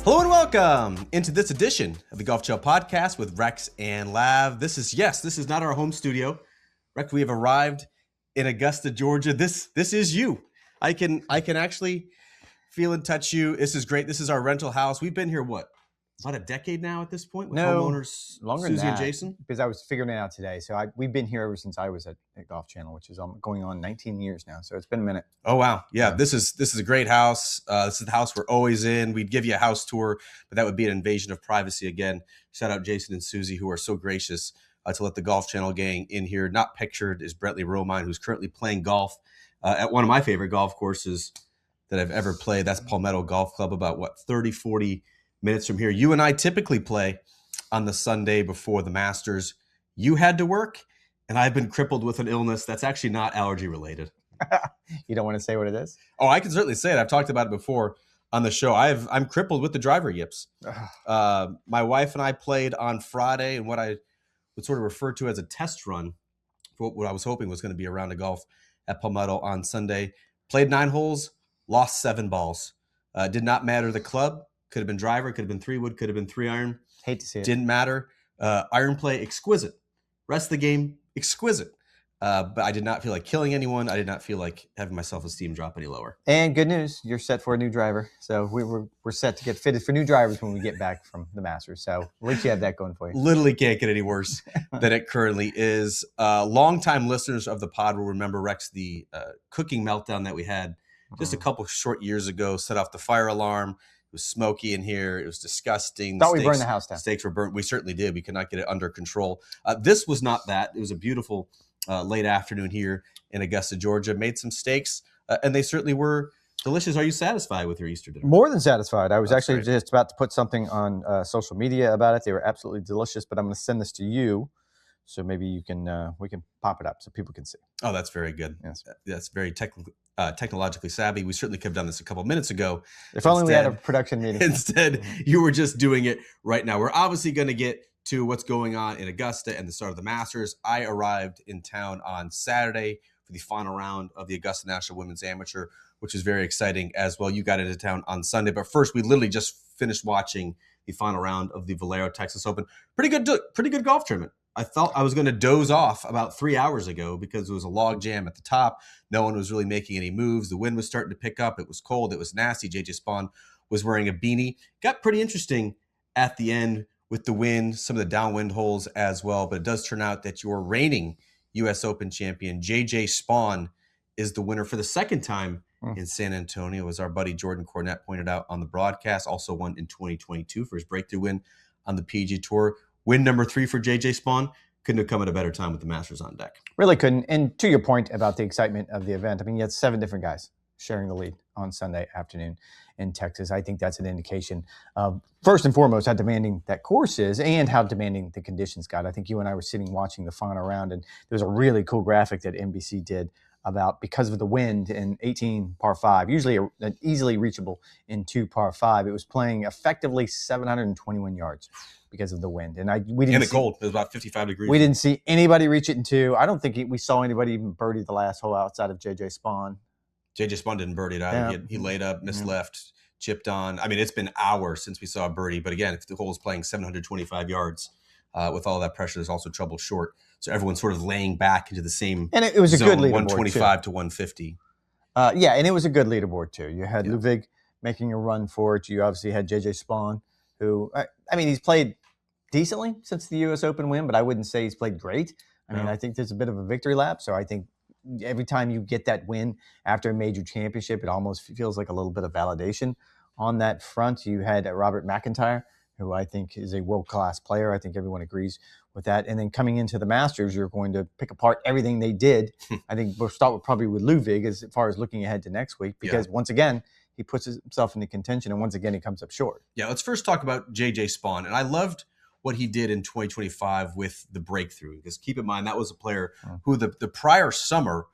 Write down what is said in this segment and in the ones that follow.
Hello and welcome into this edition of the Golf Channel podcast with Rex and Lav. This is not our home studio. Rex, we have arrived in Augusta, Georgia. This is you. I can actually feel and touch you. This is great. This is our rental house. We've been here, about a decade now at this point with homeowners longer Susie than that, and Jason? because I was figuring it out today. So we've been here ever since I was at Golf Channel, which is going on 19 years now. So it's been a minute. Oh, wow. Yeah, this is a great house. This is the house we're always in. We'd give you a house tour, but that would be an invasion of privacy again. Shout out Jason and Susie, who are so gracious to let the Golf Channel gang in here. Not pictured is Brentley Romine, who's currently playing golf at one of my favorite golf courses that I've ever played. That's Palmetto Golf Club, about 30, 40 minutes from here. You and I typically play on the Sunday before the Masters. You had to work, and I've been crippled with an illness that's actually not allergy related. You don't want to say what it is? Oh, I can certainly say it. I've talked about it before on the show. I'm crippled with the driver yips. My wife and I played on Friday in what I would sort of refer to as a test run for what I was hoping was going to be a round of golf at Palmetto on Sunday. Played 9 holes, lost 7 balls. Did not matter the club. Could have been driver, could have been 3-wood, could have been 3-iron. Hate to see it. Didn't matter. Iron play, exquisite. Rest of the game, exquisite. But I did not feel like killing anyone. I did not feel like having my self-esteem drop any lower. And good news, you're set for a new driver. So we're set to get fitted for new drivers when we get back from the Masters. So at least you have that going for you. Literally can't get any worse than it currently is. Longtime listeners of the pod will remember, Rex, the cooking meltdown that we had just a couple short years ago. Set off the fire alarm. It was smoky in here. It was disgusting. Thought we burned the house down. Steaks were burnt. We certainly did. We could not get it under control. This was not that. It was a beautiful late afternoon here in Augusta, Georgia. Made some steaks, and they certainly were delicious. Are you satisfied with your Easter dinner? More than satisfied. I was That's actually great. just about to put something on social media about it. They were absolutely delicious, but I'm going to send this to you. So maybe you can we can pop it up so people can see. Oh, that's very good. Yes. That's very technologically savvy. We certainly could have done this a couple minutes ago. If only we had a production meeting. Instead, you were just doing it right now. We're obviously going to get to what's going on in Augusta and the start of the Masters. I arrived in town on Saturday for the final round of the Augusta National Women's Amateur, which is very exciting as well. You got into town on Sunday, but first we literally just finished watching the final round of the Valero Texas Open. Pretty good golf tournament. I thought I was going to doze off about 3 hours ago because it was a log jam at the top. No one was really making any moves. The wind was starting to pick up. It was cold. It was nasty. JJ Spaun was wearing a beanie. Got pretty interesting at the end with the wind, some of the downwind holes as well. But it does turn out that your reigning U.S. Open champion, JJ Spaun, is the winner for the second time in San Antonio, as our buddy Jordan Cornette pointed out on the broadcast. Also won in 2022 for his breakthrough win on the PGA Tour. Win number 3 for JJ Spaun. Couldn't have come at a better time with the Masters on deck. Really couldn't. And to your point about the excitement of the event, I mean, you had 7 different guys sharing the lead on Sunday afternoon in Texas. I think that's an indication of, first and foremost, how demanding that course is and how demanding the conditions got. I think you and I were sitting watching the final round, and there's a really cool graphic that NBC did about, because of the wind in 18 par 5, usually an easily reachable in 2 par 5, it was playing effectively 721 yards because of the wind. And we didn't. And the cold. It was about 55 degrees. We didn't see anybody reach it in 2. I don't think we saw anybody even birdie the last hole outside of JJ Spaun. JJ Spaun didn't birdie it either. Yeah. He laid up, missed left, chipped on. I mean, it's been hours since we saw a birdie. But again, if the hole is playing 725 yards with all that pressure, there's also trouble short. So everyone's sort of laying back into the same And it was a zone, good leaderboard, 125 to 150. Yeah, and it was a good leaderboard, too. You had Ludvig making a run for it. You obviously had JJ Spaun, who, I mean, he's played decently since the U.S. Open win, but I wouldn't say he's played great. I mean, I think there's a bit of a victory lap. So I think every time you get that win after a major championship, it almost feels like a little bit of validation on that front. You had Robert McIntyre, who I think is a world-class player. I think everyone agrees with that. And then coming into the Masters, you're going to pick apart everything they did. I think we'll start probably with Ludvig as far as looking ahead to next week, because once again, he puts himself into contention, and once again, he comes up short. Yeah, let's first talk about JJ Spaun. And I loved what he did in 2025 with the breakthrough, because keep in mind, that was a player who the prior summer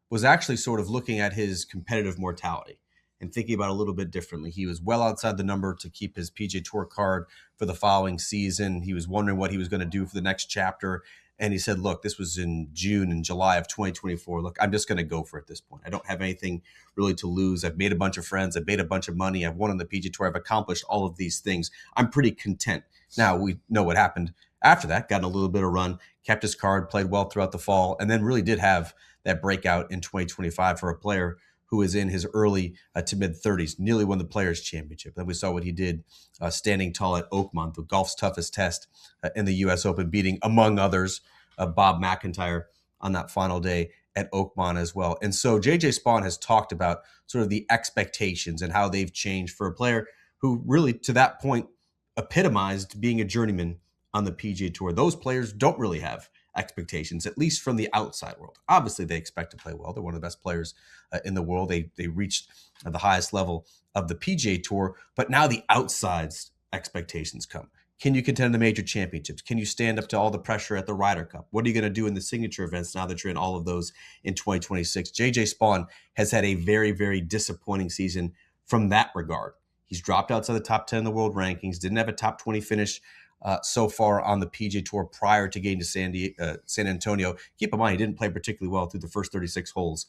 was actually sort of looking at his competitive mortality and thinking about it a little bit differently. He was well outside the number to keep his PGA Tour card for the following season. He was wondering what he was going to do for the next chapter And he said, look, this was in June and July of 2024. Look, I'm just going to go for it at this point. I don't have anything really to lose. I've made a bunch of friends. I've made a bunch of money. I've won on the PGA Tour. I've accomplished all of these things. I'm pretty content. Now, we know what happened after that, got in a little bit of run, kept his card, played well throughout the fall, and then really did have that breakout in 2025 for a player who is in his early to mid 30s, nearly won the Players' Championship. Then we saw what he did standing tall at Oakmont, the golf's toughest test in the U.S. Open, beating, among others, Bob McIntyre on that final day at Oakmont as well. And so J.J. Spaun has talked about sort of the expectations and how they've changed for a player who really, to that point, epitomized being a journeyman on the PGA Tour. Those players don't really have expectations, at least from the outside world. Obviously, they expect to play well. They're one of the best players in the world. They reached the highest level of the PGA Tour, but now the outside expectations come. Can you contend the major championships? Can you stand up to all the pressure at the Ryder Cup? What are you going to do in the signature events now that you're in all of those in 2026? J.J. Spaun has had a very, very disappointing season from that regard. He's dropped outside the top 10 in the world rankings, didn't have a top 20 finish so far on the PGA Tour prior to getting to San Antonio. Keep in mind, he didn't play particularly well through the first 36 holes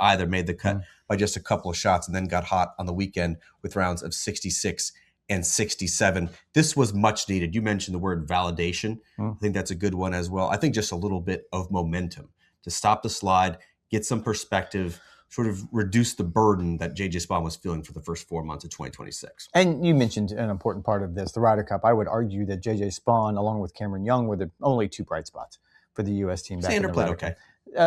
either, made the cut by just a couple of shots, and then got hot on the weekend with rounds of 66 and 67. This was much needed. You mentioned the word validation. I think that's a good one as well. I think just a little bit of momentum to stop the slide, get some perspective, sort of reduce the burden that J.J. Spaun was feeling for the first 4 months of 2026. And you mentioned an important part of this, the Ryder Cup. I would argue that J.J. Spaun, along with Cameron Young, were the only two bright spots for the U.S. team. Xander played okay.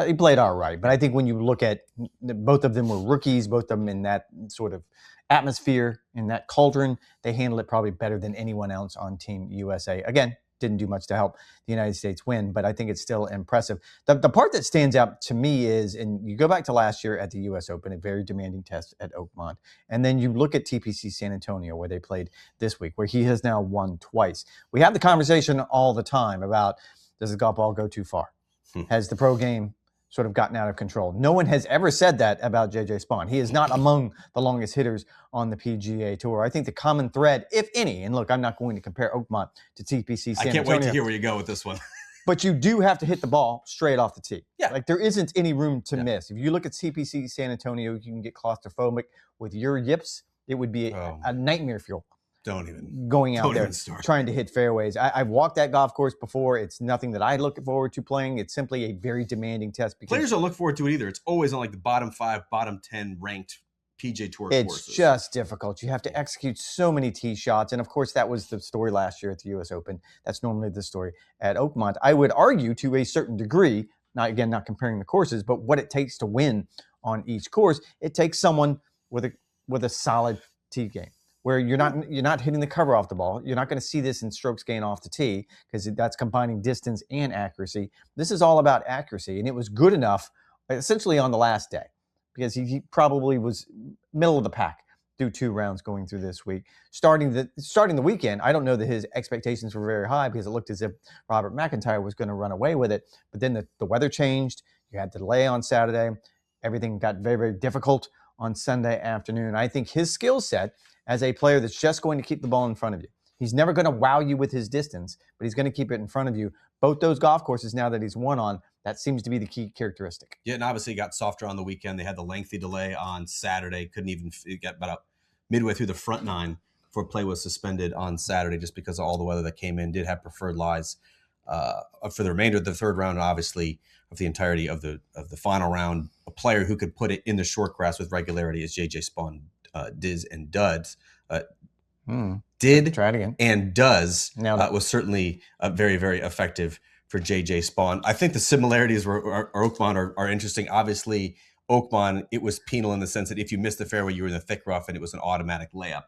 He played all right. But I think when you look at both of them were rookies, both of them in that sort of atmosphere, in that cauldron, they handled it probably better than anyone else on Team USA. Again, didn't do much to help the United States win, but I think it's still impressive. The part that stands out to me is, and you go back to last year at the U.S. Open, a very demanding test at Oakmont, and then you look at TPC San Antonio, where they played this week, where he has now won twice. We have the conversation all the time about, does the golf ball go too far? Has the pro game sort of gotten out of control? No one has ever said that about J.J. Spaun. He is not among the longest hitters on the PGA Tour. I think the common thread, if any, and look, I'm not going to compare Oakmont to TPC San Antonio. I can't wait to hear where you go with this one. But you do have to hit the ball straight off the tee. Yeah. Like, there isn't any room to miss. If you look at TPC San Antonio, you can get claustrophobic with your yips. It would be a nightmare fuel. Don't even trying to hit fairways. I've walked that golf course before. It's nothing that I look forward to playing. It's simply a very demanding test. Players don't look forward to it either. It's always on like the bottom 5, bottom 10 ranked PGA Tour courses. It's just difficult. You have to execute so many tee shots. And of course, that was the story last year at the U.S. Open. That's normally the story at Oakmont. I would argue to a certain degree, not comparing the courses, but what it takes to win on each course, it takes someone with a solid tee game, where you're not hitting the cover off the ball. You're not going to see this in strokes gained off the tee, because that's combining distance and accuracy. This is all about accuracy, and it was good enough essentially on the last day, because he probably was middle of the pack through 2 rounds going through this week. Starting the weekend, I don't know that his expectations were very high, because it looked as if Robert McIntyre was going to run away with it. But then the weather changed. You had the delay on Saturday. Everything got very, very difficult on Sunday afternoon. I think his skill set as a player that's just going to keep the ball in front of you. He's never going to wow you with his distance, but he's going to keep it in front of you. Both those golf courses now that he's won on, that seems to be the key characteristic. Yeah, and obviously got softer on the weekend. They had the lengthy delay on Saturday. Couldn't even get about midway through the front 9 before play was suspended on Saturday, just because of all the weather that came in. Did have preferred lies for the remainder of the third round, and obviously of the entirety of the final round. A player who could put it in the short grass with regularity is J.J. Spaun. Did and does was certainly very, very effective for J.J. Spaun. I think the similarities were Oakmont are interesting. Obviously, Oakmont, it was penal in the sense that if you missed the fairway, you were in the thick rough, and it was an automatic layup.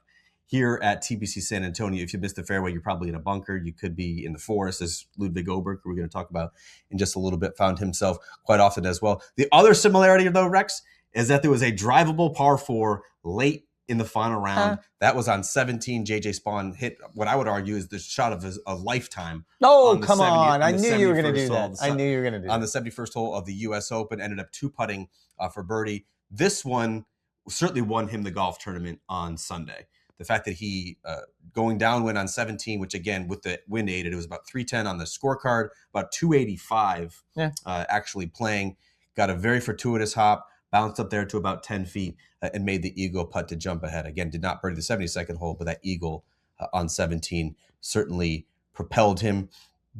Here at TPC San Antonio, if you missed the fairway, you're probably in a bunker. You could be in the forest, as Ludvig Aberg, who we're going to talk about in just a little bit, found himself quite often as well. The other similarity, though, Rex, is that there was a drivable par 4 late in the final round. That was on 17. J.J. Spaun hit what I would argue is the shot of a lifetime. Oh, come on. I knew you were going to do that. On the 71st hole of the U.S. Open, ended up 2-putting for birdie. This one certainly won him the golf tournament on Sunday. the fact that he going downwind on 17, which again with the wind aided, it was about 310 on the scorecard, about 285 actually playing. Got a very fortuitous hop, bounced up there to about 10 feet, and made the eagle putt to jump ahead. Again, did not birdie the 72nd hole, but that eagle on 17 certainly propelled him.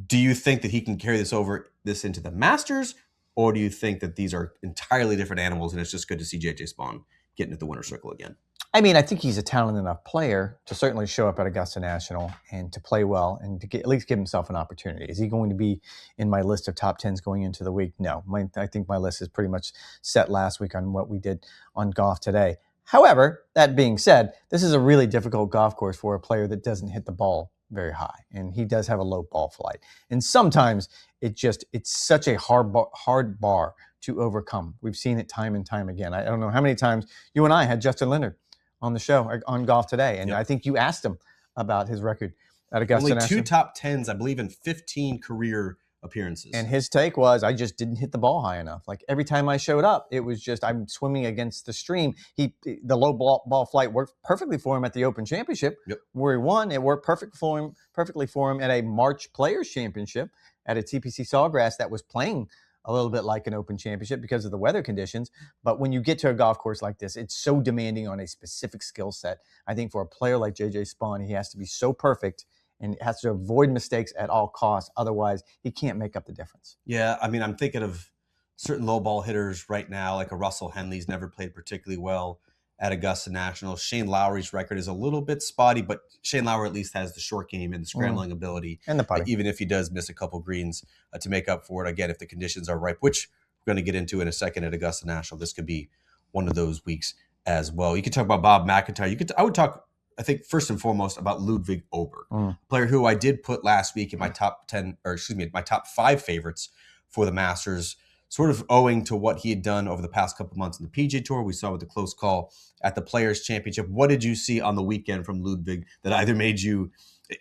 Do you think that he can carry this into the Masters, or do you think that these are entirely different animals and it's just good to see JJ Spaun getting at the winner's circle again? I mean, I think he's a talented enough player to certainly show up at Augusta National and to play well and to at least give himself an opportunity. Is he going to be in my list of top 10s going into the week? No. I think my list is pretty much set last week on what we did on Golf Today. However, that being said, this is a really difficult golf course for a player that doesn't hit the ball very high, and he does have a low ball flight. And sometimes it's such a hard bar to overcome. We've seen it time and time again. I don't know how many times you and I had Justin Leonard on the show on Golf Today, and I think you asked him about his record at Augusta National. Only 2 top 10s, I believe, in 15 career appearances. And his take was, I just didn't hit the ball high enough. Like every time I showed up, it was just I'm swimming against the stream. The low ball flight worked perfectly for him at the Open Championship, where he won. It worked perfectly for him at a March Players Championship at a TPC Sawgrass that was playing a little bit like an Open Championship because of the weather conditions. But when you get to a golf course like this, it's so demanding on a specific skill set. I think for a player like JJ Spaun, he has to be so perfect and has to avoid mistakes at all costs. Otherwise, he can't make up the difference. Yeah, I mean, I'm thinking of certain low ball hitters right now, like a Russell Henley's never played particularly well at Augusta National. Shane Lowry's record is a little bit spotty, but Shane Lowry at least has the short game and the scrambling ability. And the putting. Even if he does miss a couple greens to make up for it. Again, if the conditions are ripe, which we're going to get into in a second at Augusta National, this could be one of those weeks as well. You could talk about Bob McIntyre. I would talk, I think, first and foremost about Ludvig Aberg, player who I did put last week in my top 10, or excuse me, my top 5 favorites for the Masters, sort of owing to what he had done over the past couple months in the PGA Tour. We saw with the close call at the Players Championship. What did you see on the weekend from Ludvig that either made you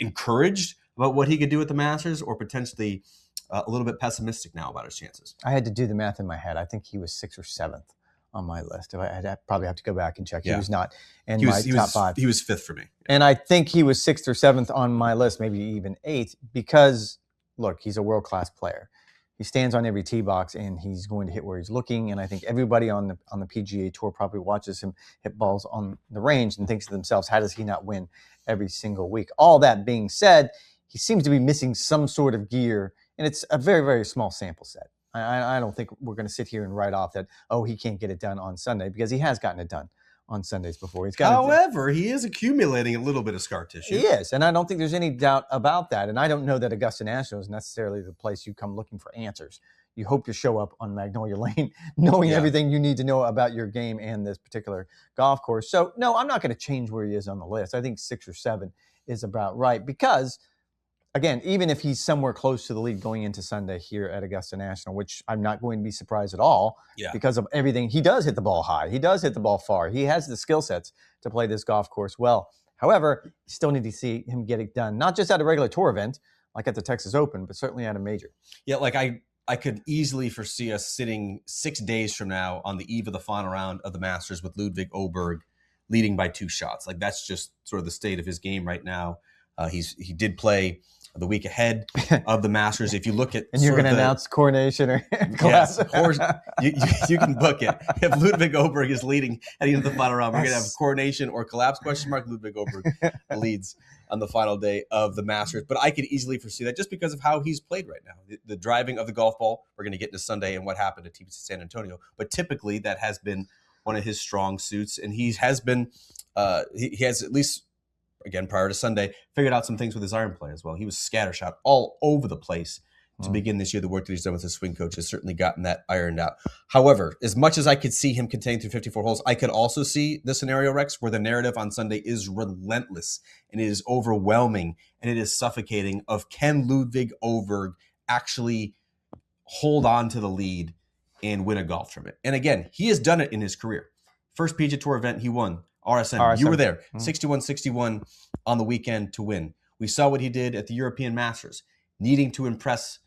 encouraged about what he could do at the Masters or potentially a little bit pessimistic now about his chances? I had to do the math in my head. I think he was 6th or 7th on my list. I'd probably have to go back and check. He was not in my top 5. He was 5th for me. And I think he was 6th or 7th on my list, maybe even 8th, because, look, he's a world-class player. He stands on every tee box, and he's going to hit where he's looking. And I think everybody on the PGA Tour probably watches him hit balls on the range and thinks to themselves, how does he not win every single week? All that being said, he seems to be missing some sort of gear, and it's a very, very small sample set. I don't think we're going to sit here and write off that, he can't get it done on Sunday, because he has gotten it done on Sundays before. However, he is accumulating a little bit of scar tissue. He is, and I don't think there's any doubt about that. And I don't know that Augusta National is necessarily the place you come looking for answers. You hope to show up on Magnolia Lane knowing everything you need to know about your game and this particular golf course. So, no, I'm not going to change where he is on the list. I think 6 or 7 is about right, because again, even if he's somewhere close to the lead going into Sunday here at Augusta National, which I'm not going to be surprised at all because of everything. He does hit the ball high. He does hit the ball far. He has the skill sets to play this golf course well. However, you still need to see him get it done, not just at a regular tour event like at the Texas Open, but certainly at a major. Yeah, like I could easily foresee us sitting 6 days from now on the eve of the final round of the Masters with Ludvig Aberg leading by 2 shots. Like that's just sort of the state of his game right now. He did play the week ahead of the Masters. If you look at, and you're going to announce coronation or collapse. Yes, of course, you can book it. If Ludvig Aberg is leading heading into the final round, we're going to have coronation or collapse ? Ludvig Aberg leads on the final day of the Masters. But I could easily foresee that just because of how he's played right now. The driving of the golf ball, we're going to get into Sunday and what happened at TPC San Antonio. But typically that has been one of his strong suits, and he has been he has at least, again, prior to Sunday, figured out some things with his iron play as well. He was scattershot all over the place to begin this year. The work that he's done with his swing coach has certainly gotten that ironed out. However, as much as I could see him containing through 54 holes, I could also see the scenario, Rex, where the narrative on Sunday is relentless and it is overwhelming and it is suffocating of, can Ludvig Aberg actually hold on to the lead and win a golf tournament? And again, he has done it in his career. First PGA Tour event he won, RSM. You were there, 61-61 on the weekend to win. We saw what he did at the European Masters, needing to impress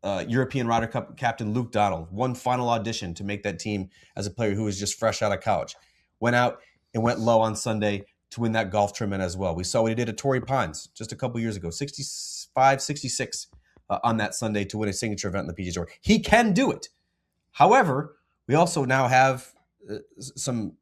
European Ryder Cup captain Luke Donald. One final audition to make that team as a player who was just fresh out of college. Went out and went low on Sunday, to win that golf tournament as well. We saw what he did at Torrey Pines just a couple years ago, 65, 66 on that Sunday to win a signature event in the PGA Tour. He can do it. However, we also now have some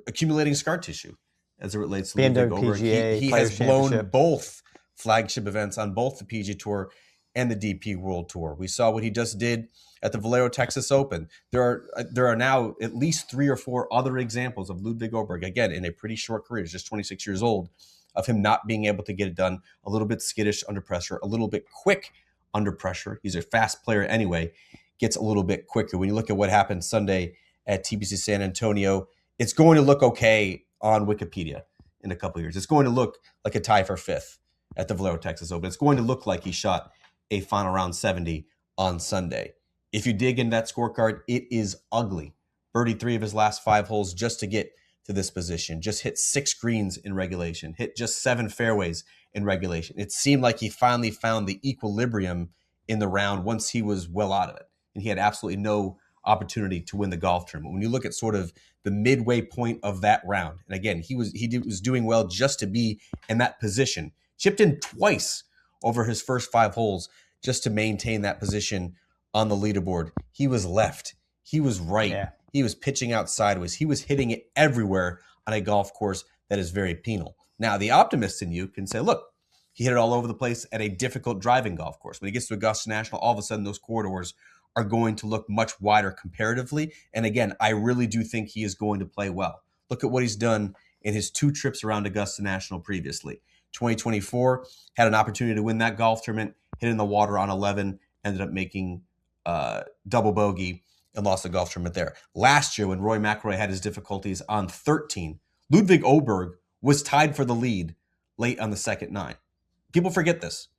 accumulating scar tissue as it relates to Ludvig Aberg. He has blown both flagship events on both the PGA Tour and the DP World Tour. We saw what he just did at the Valero Texas Open. There are now at least 3 or 4 other examples of Ludvig Aberg, again, in a pretty short career, he's just 26 years old, of him not being able to get it done, a little bit skittish under pressure, a little bit quick under pressure. He's a fast player anyway, gets a little bit quicker. When you look at what happened Sunday at TPC San Antonio, it's going to look okay on Wikipedia in a couple of years. It's going to look like a tie for 5th at the Valero Texas Open. It's going to look like he shot a final round 70 on Sunday. If you dig in that scorecard, it is ugly. Birdied 3 of his last 5 holes just to get to this position. Just hit 6 greens in regulation. Hit just 7 fairways in regulation. It seemed like he finally found the equilibrium in the round once he was well out of it. And he had absolutely no opportunity to win the golf tournament. When you look at sort of the midway point of that round, and again, he was doing well just to be in that position. Chipped in twice over his first 5 holes just to maintain that position on the leaderboard. He was left. He was right. Yeah. He was pitching out sideways. He was hitting it everywhere on a golf course that is very penal. Now, the optimist in you can say, look, he hit it all over the place at a difficult driving golf course. When he gets to Augusta National, all of a sudden those corridors are going to look much wider comparatively. And again, I really do think he is going to play well. Look at what he's done in his 2 trips around Augusta National previously. 2024, had an opportunity to win that golf tournament, hit in the water on 11, ended up making double bogey and lost the golf tournament there. Last year, when Rory McIlroy had his difficulties on 13, Ludvig Aberg was tied for the lead late on the second 9. People forget this.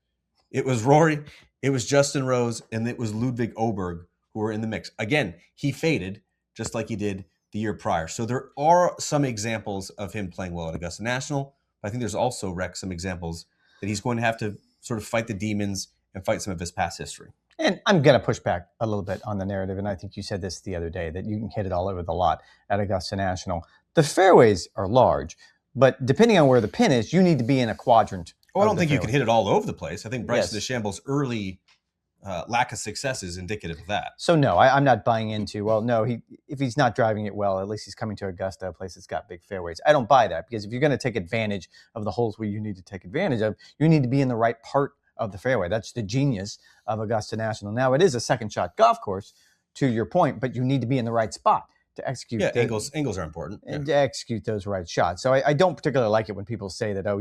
It was Rory, it was Justin Rose, and it was Ludvig Aberg who were in the mix. Again, he faded just like he did the year prior. So there are some examples of him playing well at Augusta National, but I think there's also, Rex, some examples that he's going to have to sort of fight the demons and fight some of his past history. And I'm going to push back a little bit on the narrative, and I think you said this the other day, that you can hit it all over the lot at Augusta National. The fairways are large, but depending on where the pin is, you need to be in a quadrant. Oh, I don't think you can hit it all over the place. I think Bryson DeChambeau's early lack of success is indicative of that. So no, I'm not buying into, well, no, if he's not driving it well, at least he's coming to Augusta, a place that's got big fairways. I don't buy that, because if you're going to take advantage of the holes where you need to take advantage of, you need to be in the right part of the fairway. That's the genius of Augusta National. Now, it is a second shot golf course, to your point, but you need to be in the right spot to execute. Yeah, angles are important. And to execute those right shots. So I don't particularly like it when people say that, oh,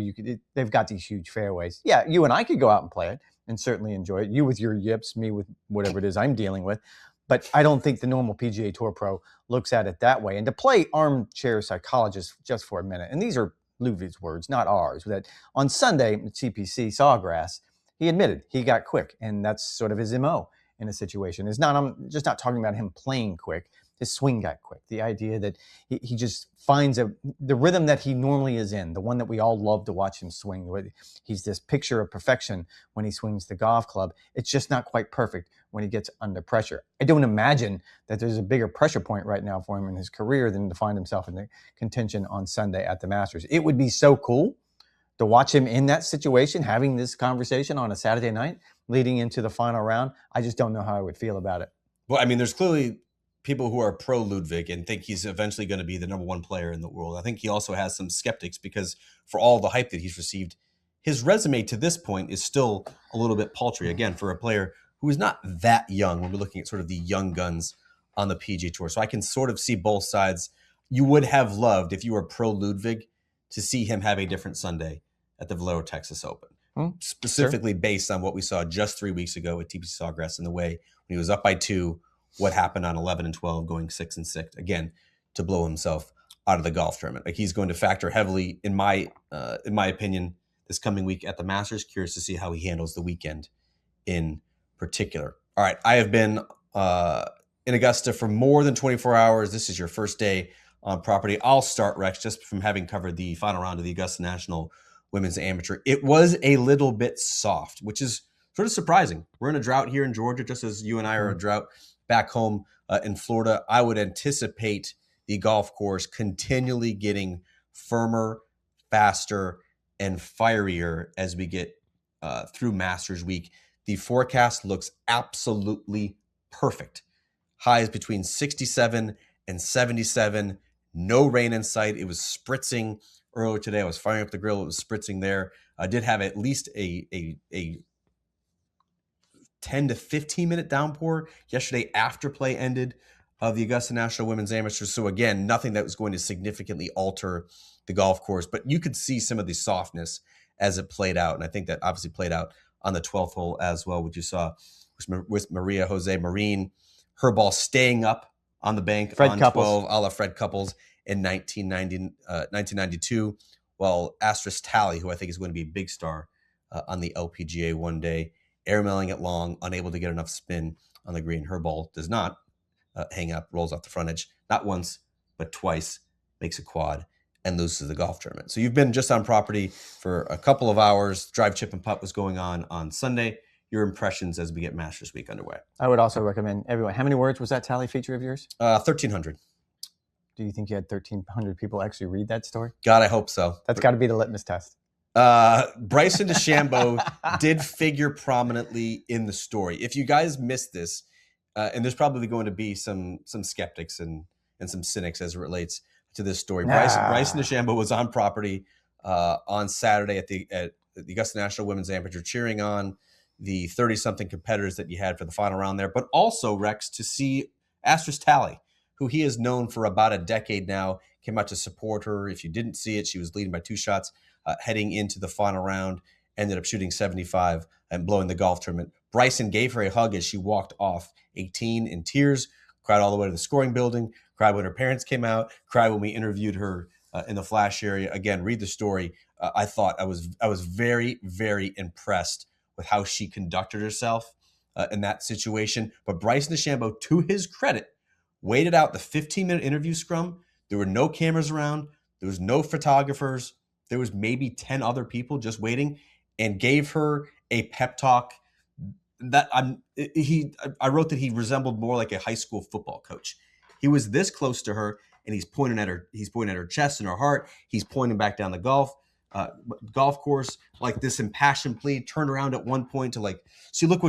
they've got these huge fairways. Yeah, you and I could go out and play it and certainly enjoy it. You with your yips, me with whatever it is I'm dealing with. But I don't think the normal PGA Tour pro looks at it that way. And to play armchair psychologist just for a minute, and these are Ludvig's words, not ours, that on Sunday at CPC Sawgrass, he admitted he got quick, and that's sort of his MO in a situation. I'm just not talking about him playing quick. His swing got quick. The idea that he just finds the rhythm that he normally is in, the one that we all love to watch him swing. He's this picture of perfection when he swings the golf club. It's just not quite perfect when he gets under pressure. I don't imagine that there's a bigger pressure point right now for him in his career than to find himself in the contention on Sunday at the Masters. It would be so cool to watch him in that situation, having this conversation on a Saturday night leading into the final round. I just don't know how I would feel about it. Well, I mean, there's clearly people who are pro Ludvig and think he's eventually going to be the number 1 player in the world. I think he also has some skeptics, because for all the hype that he's received, his resume to this point is still a little bit paltry. Again, for a player who is not that young, when we're looking at sort of the young guns on the PGA Tour. So I can sort of see both sides. You would have loved, if you were pro Ludvig, to see him have a different Sunday at the Valero Texas Open, specifically based on what we saw just 3 weeks ago at TPC Sawgrass, in the way when he was up by 2, what happened on 11 and 12, going 6 and 6, again, to blow himself out of the golf tournament. Like, he's going to factor heavily, in my opinion, this coming week at the Masters. Curious to see how he handles the weekend in particular. All right, I have been in Augusta for more than 24 hours. This is your first day on property. I'll start, Rex, just from having covered the final round of the Augusta National Women's Amateur. It was a little bit soft, which is sort of surprising. We're in a drought here in Georgia, just as you and I are a drought back home in Florida. I would anticipate the golf course continually getting firmer, faster, and fierier as we get through Masters Week. The forecast looks absolutely perfect. Highs between 67 and 77. No rain in sight. It was spritzing earlier today. I was firing up the grill. It was spritzing there. I did have at least a 10 to 15 minute downpour yesterday after play ended of the Augusta National Women's Amateur. So again, nothing that was going to significantly alter the golf course, but you could see some of the softness as it played out. And I think that obviously played out on the 12th hole as well, which you saw with Maria Jose Marin, her ball staying up on the bank Fred on Couples. 12, a la Fred Couples in 1992, while Astrid Talley, who I think is going to be a big star on the LPGA one day, airmailing it long, unable to get enough spin on the green. Her ball does not hang up, rolls off the front edge, not once, but twice, makes a quad, and loses the golf tournament. So you've been just on property for a couple of hours. Drive, chip, and putt was going on Sunday. Your impressions as we get Masters Week underway. I would also recommend everyone. How many words was that tally feature of yours? 1,300. Do you think you had 1,300 people actually read that story? God, I hope so. That's got to be the litmus test. Bryson DeChambeau did figure prominently in the story. If you guys missed this, and there's probably going to be some skeptics and some cynics as it relates to this story. Bryson DeChambeau was on property on Saturday at the Augusta National Women's Amateur, cheering on the 30-something competitors that you had for the final round there, but also, Rex, to see Astrid Talley, who he has known for about a decade now, came out to support her. If you didn't see it, she was leading by 2 shots heading into the final round, ended up shooting 75 and blowing the golf tournament. Bryson gave her a hug as she walked off 18 in tears, cried all the way to the scoring building, cried when her parents came out, cried when we interviewed her in the flash area. Again, read the story. I thought I was very, very impressed with how she conducted herself in that situation. But Bryson DeChambeau, to his credit, waited out the 15-minute interview scrum. There were no cameras around. There was no photographers. There was maybe 10 other people just waiting, and gave her a pep talk that I wrote that he resembled more like a high school football coach. He was this close to her, and he's pointing at her chest and her heart. He's pointing back down the golf course, like this impassioned plea. Turned around at one point to like, see, look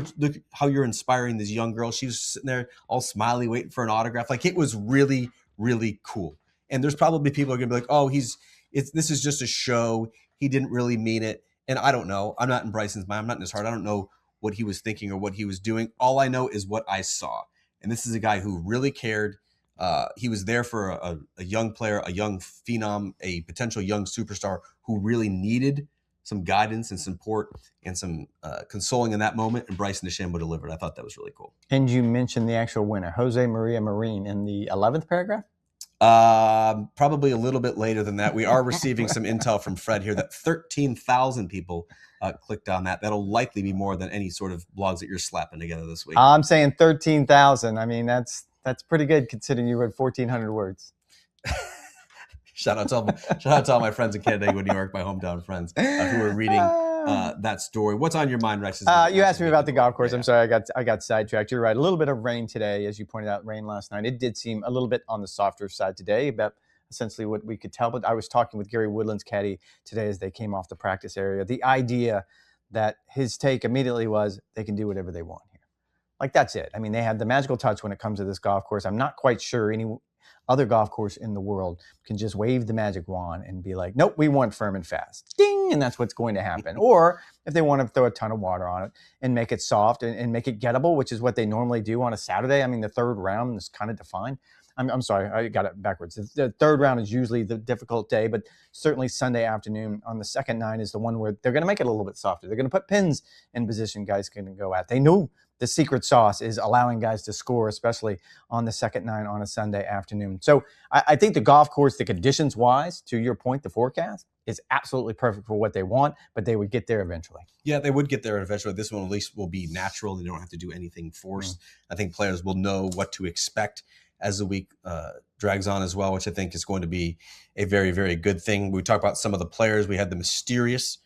how you're inspiring this young girl. She was sitting there all smiley, waiting for an autograph. Like, it was really, really cool. And there's probably people who are gonna be like, oh, this is just a show. He didn't really mean it. And I don't know. I'm not in Bryson's mind. I'm not in his heart. I don't know what he was thinking or what he was doing. All I know is what I saw. And this is a guy who really cared. He was there for a young player, a young phenom, a potential young superstar who really needed some guidance and support and some consoling in that moment. And Bryson DeChambeau delivered. I thought that was really cool. And you mentioned the actual winner, Jose Maria Marin, in the 11th paragraph? Probably a little bit later than that. We are receiving some intel from Fred here that 13,000 people clicked on that. That'll likely be more than any sort of blogs that you're slapping together this week. I'm saying 13,000. I mean, that's pretty good considering you read 1,400 words. Shout out to all my friends in Canandaigua, New York, my hometown friends who are reading that story. What's on your mind, Rex? You asked me about the golf course. I'm sorry, I got sidetracked. You're right. A little bit of rain today, as you pointed out. Rain last night. It did seem a little bit on the softer side today, about essentially what we could tell. But I was talking with Gary Woodland's caddy today as they came off the practice area. The idea that his take immediately was they can do whatever they want here. Like, that's it. I mean, they have the magical touch when it comes to this golf course. I'm not quite sure any other golf course in the world can just wave the magic wand and be like, nope, we want firm and fast. Ding! And that's what's going to happen. Or if they want to throw a ton of water on it and make it soft and make it gettable, which is what they normally do on a Saturday. I mean, the third round is kind of defined. I'm sorry, I got it backwards. The third round is usually the difficult day, but certainly Sunday afternoon on the second 9 is the one where they're going to make it a little bit softer. They're going to put pins in position guys can go at. They knew the secret sauce is allowing guys to score, especially on the second 9 on a Sunday afternoon. So I think the golf course, the conditions-wise, to your point, the forecast is absolutely perfect for what they want, but they would get there eventually. Yeah, they would get there eventually. This one at least will be natural. They don't have to do anything forced. I think players will know what to expect as the week drags on as well, which I think is going to be a very, very good thing. We talked about some of the players. We had the mysterious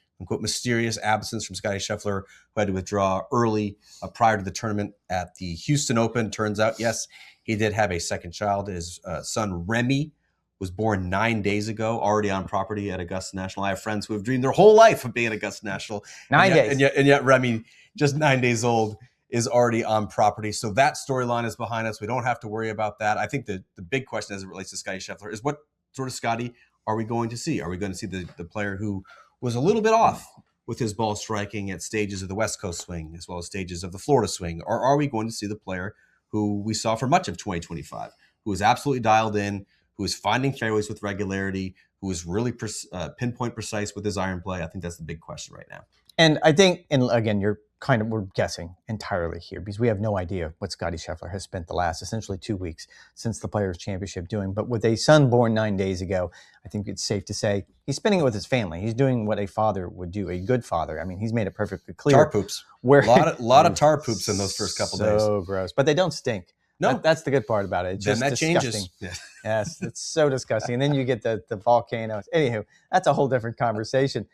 absence from Scottie Scheffler, who had to withdraw early prior to the tournament at the Houston Open. Turns out, yes, he did have a second child. His son, Remy, was born 9 days ago, already on property at Augusta National. I have friends who have dreamed their whole life of being at Augusta National. 9 days. And yet Remy, just 9 days old, is already on property. So that storyline is behind us. We don't have to worry about that. I think the big question as it relates to Scottie Scheffler is, what sort of Scottie are we going to see? Are we going to see the player who was a little bit off with his ball striking at stages of the West Coast swing as well as stages of the Florida swing? Or are we going to see the player who we saw for much of 2025, who is absolutely dialed in, who is finding fairways with regularity, who is really pinpoint precise with his iron play? I think that's the big question right now. And I think, and again, we're guessing entirely here because we have no idea what Scottie Scheffler has spent the last essentially 2 weeks since the Players' Championship doing. But with a son born 9 days ago, I think it's safe to say he's spending it with his family. He's doing what a father would do, a good father. I mean, he's made it perfectly clear. Tar poops. A lot of tar poops in those first couple days. So gross. But they don't stink. No. That's the good part about it. It's then just that disgusting. changes. Yeah. Yes, it's so disgusting. And then you get the volcanoes. Anywho, that's a whole different conversation.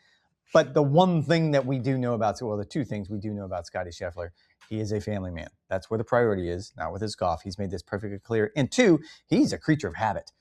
But the one thing that we do know about, well, the two things we do know about Scottie Scheffler, he is a family man. That's where the priority is, not with his golf. He's made this perfectly clear. And two, he's a creature of habit.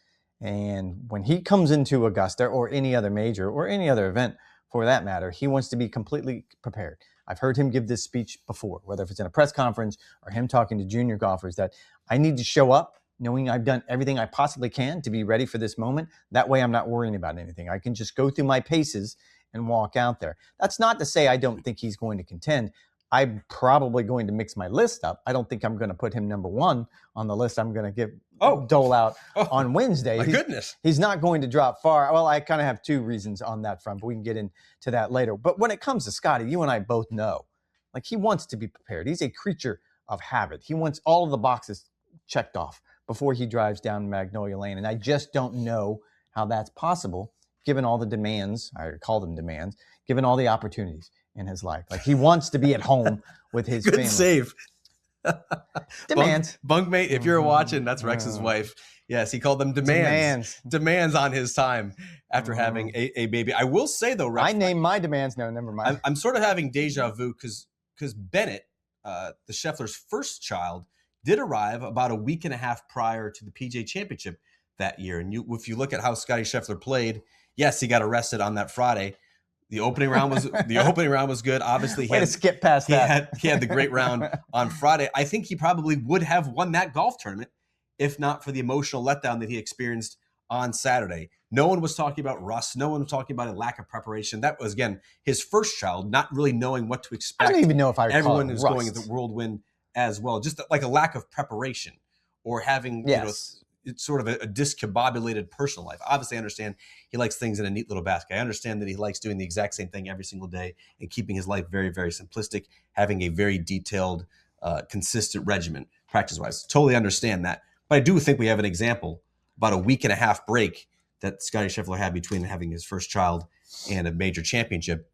And when he comes into Augusta or any other major or any other event for that matter, he wants to be completely prepared. I've heard him give this speech before, whether if it's in a press conference or him talking to junior golfers, that I need to show up knowing I've done everything I possibly can to be ready for this moment. That way I'm not worrying about anything. I can just go through my paces and walk out there. That's not to say I don't think he's going to contend. I'm probably going to mix my list up. I don't think I'm going to put him number one on the list I'm going to dole out on Wednesday. Goodness. He's not going to drop far. Well, I kind of have two reasons on that front, but we can get into that later. But when it comes to Scottie, you and I both know, like, he wants to be prepared. He's a creature of habit. He wants all of the boxes checked off before he drives down Magnolia Lane. And I just don't know how that's possible, given all the demands, I call them demands, given all the opportunities in his life. Like, he wants to be at home with his family. Good save. Demands. Bunkmate, if you're watching, that's Rex's wife. Yes, he called them demands. Demands on his time after having a baby. I will say, though, Rex, I named my demands. No, never mind. I'm sort of having deja vu because Bennett, the Scheffler's first child, did arrive about a week and a half prior to the PGA Championship that year. And if you look at how Scottie Scheffler played, yes, he got arrested on that Friday. The opening round was good. Obviously, he had the great round on Friday. I think he probably would have won that golf tournament if not for the emotional letdown that he experienced on Saturday. No one was talking about rust. No one was talking about a lack of preparation. That was, again, his first child, not really knowing what to expect. I don't even know if everyone is going at the whirlwind as well. Just like a lack of preparation or having it's sort of a discombobulated personal life. Obviously, I understand he likes things in a neat little basket. I understand that he likes doing the exact same thing every single day and keeping his life very, very simplistic, having a very detailed, consistent regimen practice-wise. Totally understand that. But I do think we have an example, about a week and a half break that Scottie Scheffler had between having his first child and a major championship.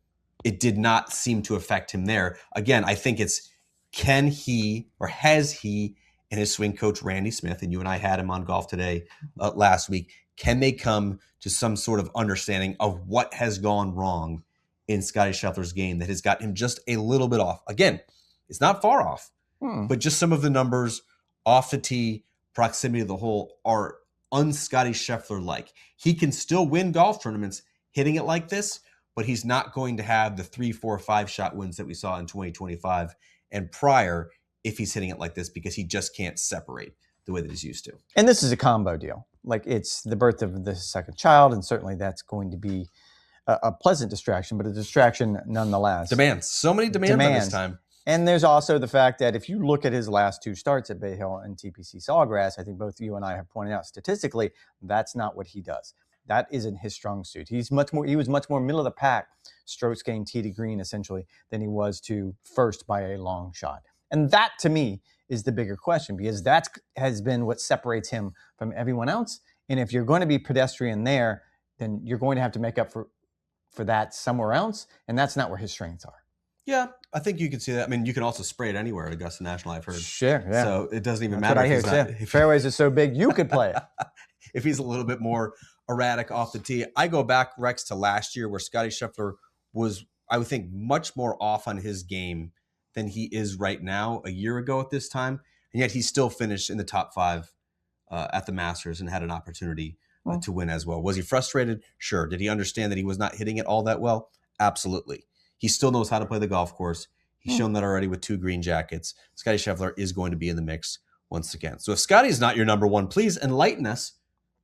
It did not seem to affect him there. Again, I think it's, can he or has he and his swing coach, Randy Smith, and you and I had him on Golf Today last week, can they come to some sort of understanding of what has gone wrong in Scottie Scheffler's game that has got him just a little bit off? Again, it's not far off, but just some of the numbers off the tee, proximity to the hole are un-Scottie Scheffler-like. He can still win golf tournaments hitting it like this, but he's not going to have the 3, 4, 5 shot wins that we saw in 2025 and prior if he's hitting it like this, because he just can't separate the way that he's used to. And this is a combo deal. Like, it's the birth of the second child, and certainly that's going to be a pleasant distraction, but a distraction nonetheless. Demands. So many demands at this time. And there's also the fact that if you look at his last 2 starts at Bay Hill and TPC Sawgrass, I think both you and I have pointed out statistically, that's not what he does. That isn't his strong suit. He was much more middle of the pack, strokes gained tee to green essentially, than he was to first by a long shot. And that, to me, is the bigger question, because that has been what separates him from everyone else. And if you're going to be pedestrian there, then you're going to have to make up for that somewhere else, and that's not where his strengths are. Yeah, I think you can see that. I mean, you can also spray it anywhere at Augusta National, I've heard. Sure, yeah. So it doesn't even matter. That's what I hear, too. Fairways are so big, you could play it. If he's a little bit more erratic off the tee. I go back, Rex, to last year where Scottie Scheffler was, I would think, much more off on his game than he is right now a year ago at this time. And yet he still finished in the top 5 at the Masters and had an opportunity to win as well. Was he frustrated? Sure. Did he understand that he was not hitting it all that well? Absolutely. He still knows how to play the golf course. He's shown that already with 2 green jackets. Scottie Scheffler is going to be in the mix once again. So if Scottie's not your number one, please enlighten us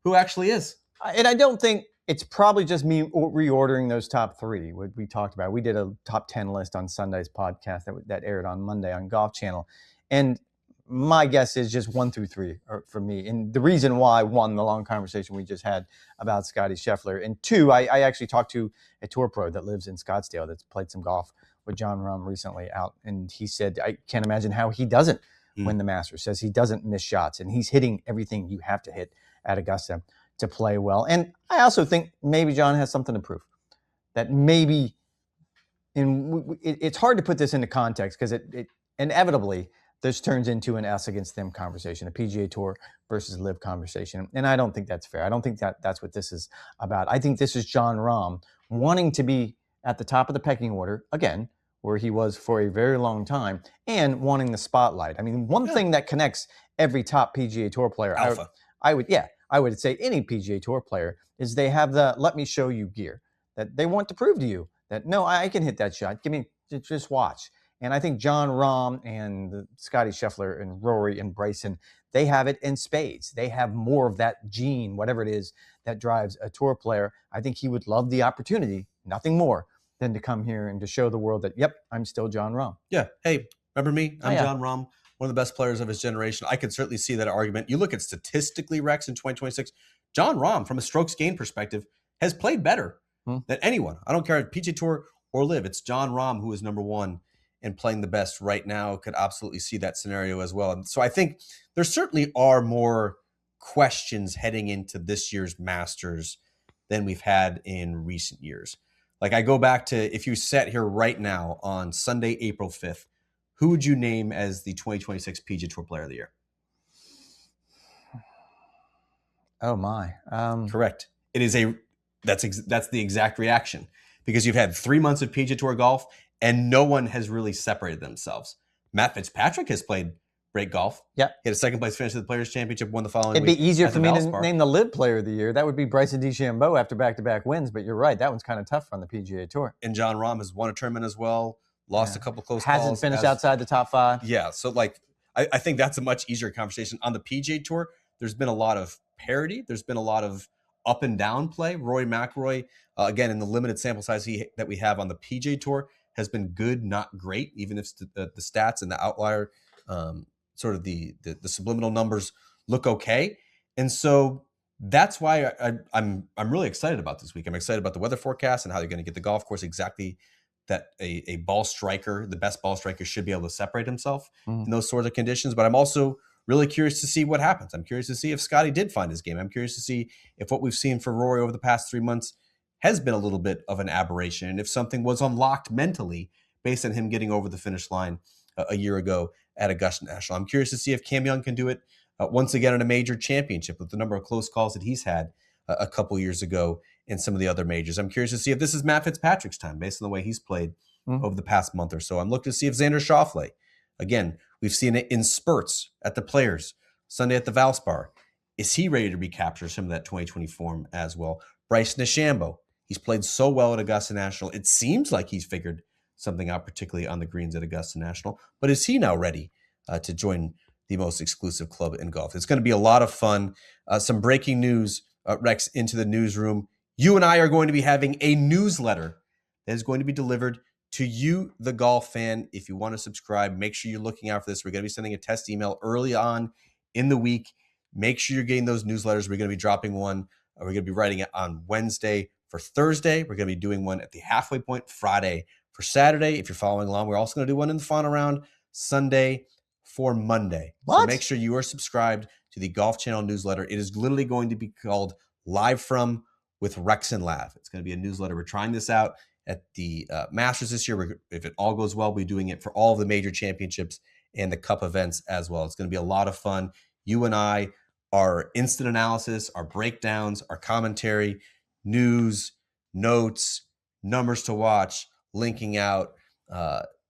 who actually is. And I don't think it's probably just me reordering those top 3, what we talked about. We did a top 10 list on Sunday's podcast that aired on Monday on Golf Channel. And my guess is just 1 through 3 for me. And the reason why, 1, the long conversation we just had about Scottie Scheffler. And 2, I actually talked to a tour pro that lives in Scottsdale that's played some golf with Jon Rahm recently out. And he said, I can't imagine how he doesn't win the Masters. Says he doesn't miss shots. And he's hitting everything you have to hit at Augusta to play well. And I also think maybe Jon has something to prove. That maybe, it's hard to put this into context because it inevitably, this turns into an us against them conversation, a PGA Tour versus LIV conversation. And I don't think that's fair. I don't think that's what this is about. I think this is Jon Rahm wanting to be at the top of the pecking order, again, where he was for a very long time, and wanting the spotlight. I mean, one thing that connects every top PGA Tour player, Alpha. I would say any PGA Tour player, is they have the let me show you gear, that they want to prove to you that, no, I can hit that shot. Just watch. And I think Jon Rahm and Scottie Scheffler and Rory and Bryson, they have it in spades. They have more of that gene, whatever it is, that drives a tour player. I think he would love the opportunity, nothing more, than to come here and to show the world that, yep, I'm still Jon Rahm. Yeah. Hey, remember me? I'm Jon Rahm, one of the best players of his generation. I could certainly see that argument. You look at statistically, Rex, in 2026, Jon Rahm, from a strokes gain perspective, has played better than anyone. I don't care if PGA Tour or LIV. It's Jon Rahm who is number one and playing the best right now. Could absolutely see that scenario as well. And so I think there certainly are more questions heading into this year's Masters than we've had in recent years. Like, I go back to, if you sat here right now on Sunday, April 5th, who would you name as the 2026 PGA Tour Player of the Year? Oh my. Correct. It is that's the exact reaction, because you've had 3 months of PGA Tour golf and no one has really separated themselves. Matt Fitzpatrick has played great golf. Yeah. He had a second place finish at the Players Championship, won the following week. It'd be easier for me to name the LIV Player of the Year. That would be Bryson DeChambeau after back-to-back wins, but you're right. That one's kind of tough on the PGA Tour. And Jon Rahm has won a tournament as well, lost a couple close calls. Hasn't finished outside the top 5. Yeah, so I think that's a much easier conversation. On the PGA Tour, there's been a lot of parity. There's been a lot of up and down play. Rory McIlroy, again, in the limited sample size that we have on the PGA Tour, has been good, not great, even if the stats and the outlier, sort of the subliminal numbers look okay. And so that's why I'm really excited about this week. I'm excited about the weather forecast and how they're going to get the golf course exactly that a ball striker, the best ball striker, should be able to separate himself in those sorts of conditions. But I'm also really curious to see what happens. I'm curious to see if Scottie did find his game. I'm curious to see if what we've seen for Rory over the past 3 months has been a little bit of an aberration, and if something was unlocked mentally based on him getting over the finish line a year ago at Augusta National. I'm curious to see if Cam Young can do it once again in a major championship with the number of close calls that he's had a couple years ago in some of the other majors. I'm curious to see if this is Matt Fitzpatrick's time based on the way he's played over the past month or so. I'm looking to see if Xander Schauffele, again, we've seen it in spurts at the Players, Sunday at the Valspar. Is he ready to recapture some of that 2020 form as well? Bryson DeChambeau, he's played so well at Augusta National. It seems like he's figured something out, particularly on the greens at Augusta National. But is he now ready to join the most exclusive club in golf? It's going to be a lot of fun. Some breaking news, Rex, into the newsroom. You and I are going to be having a newsletter that is going to be delivered to you, the golf fan. If you want to subscribe, make sure you're looking out for this. We're going to be sending a test email early on in the week. Make sure you're getting those newsletters. We're going to be dropping one. We're going to be writing it on Wednesday for Thursday. We're going to be doing one at the halfway point Friday for Saturday. If you're following along, we're also going to do one in the final round Sunday for Monday. What? So make sure you are subscribed to the Golf Channel newsletter. It is literally going to be called Live From with Rex and Lav. It's going to be a newsletter. We're trying this out at the Masters this year. If it all goes well, we'll be doing it for all of the major championships and the Cup events as well. It's going to be a lot of fun. You and I, our instant analysis, our breakdowns, our commentary, news, notes, numbers to watch, linking out,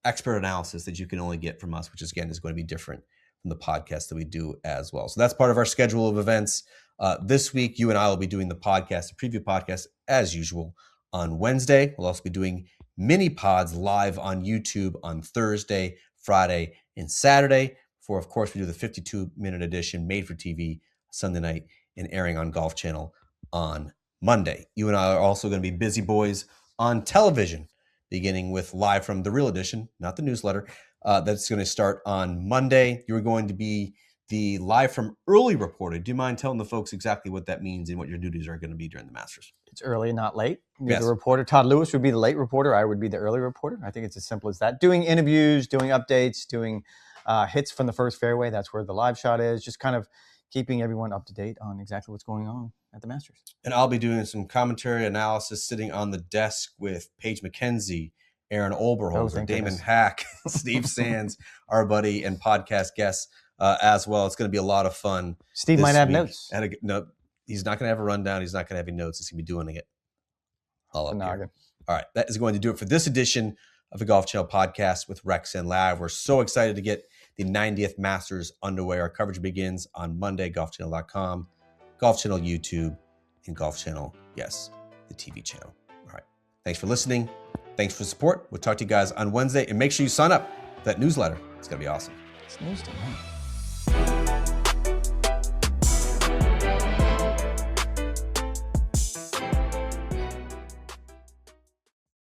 expert analysis that you can only get from us, which is, again, is going to be different from the podcast that we do as well. So that's part of our schedule of events This week, you and I will be doing the podcast, the preview podcast, as usual, on Wednesday. We'll also be doing mini pods live on YouTube on Thursday, Friday, and Saturday. Before, of course, we do the 52-minute edition made for TV Sunday night and airing on Golf Channel on Monday. You and I are also going to be busy boys on television, beginning with Live from the Real Edition, not the newsletter. That's going to start on Monday. You're going to be the Live from Early reporter. Do you mind telling the folks exactly what that means and what your duties are going to be during the Masters? It's early, not late. You're Yes. the reporter. Todd Lewis would be the late reporter. I would be the early reporter. I think it's as simple as that. Doing interviews, doing updates, doing hits from the first fairway. That's where the live shot is. Just kind of keeping everyone up to date on exactly what's going on at the Masters. And I'll be doing some commentary analysis sitting on the desk with Paige McKenzie, Aaron Olberholzer, Damon Hack, Steve Sands, our buddy and podcast guest as well. It's going to be a lot of fun. Steve might have notes. No, he's not going to have a rundown. He's not going to have any notes. He's going to be doing it all up here. All right, that is going to do it for this edition of the Golf Channel podcast with Rex and Lav. We're so excited to get the 90th Masters underway. Our coverage begins on Monday, golfchannel.com, Golf Channel YouTube, and Golf Channel, yes, the TV channel. All right, thanks for listening. Thanks for the support. We'll talk to you guys on Wednesday, and make sure you sign up for that newsletter. It's going to be awesome. It's news to me.